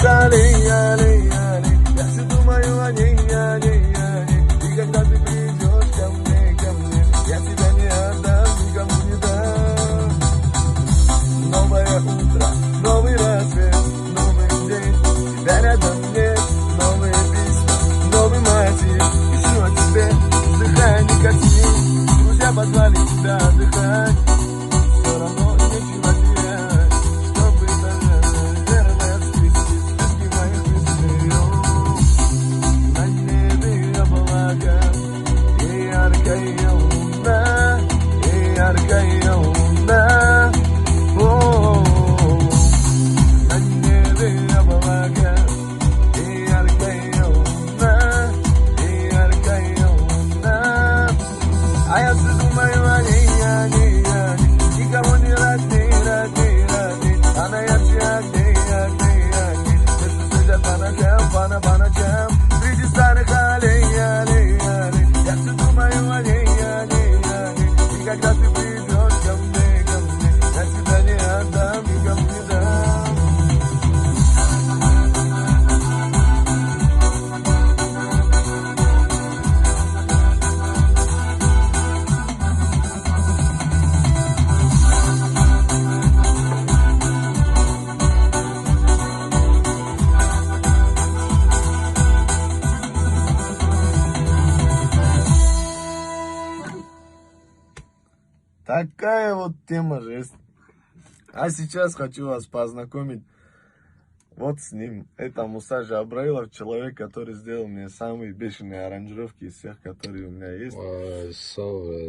Я все думаю о ней, о ней, о ней. И когда ты придешь ко мне, я тебя не отдам, никому не дам. Новое утро, новый рассвет, новый день. Тебя рядом нет, новые песни, новый мотив. Ищу о тебе, вздыхая никотин. Друзья позвали тебя отдыхать. Все равно нечего терять, чтобы наверное встретить списки моих мыслей. На небе облака и яркая луна, и яркая луна. На небе облака и яркая луна, и яркая луна. А я все думаю о ней, о ней, о ней. Никого не родней, родней, родней. Она ярче огней, огней, огней. Сердце светят по ночам. Среди старых аллей, аллей, аллей. Я все думаю о ней, о ней, о ней. И когда ты придешь ко мне, я тебя не отдам, никому не дам. Такая вот тема жесть. А сейчас хочу вас познакомить вот с ним. Это Муса Джабраилов, человек, который сделал мне самые бешеные аранжировки из всех, которые у меня есть.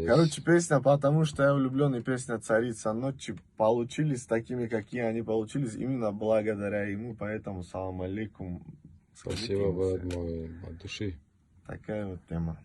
Короче, песня «Потому что я влюблен» и песня «Царица ночи» получились такими, какие они получились, именно благодаря ему. Поэтому салам алейкум. Спасибо, брат мой, от души. Такая вот тема.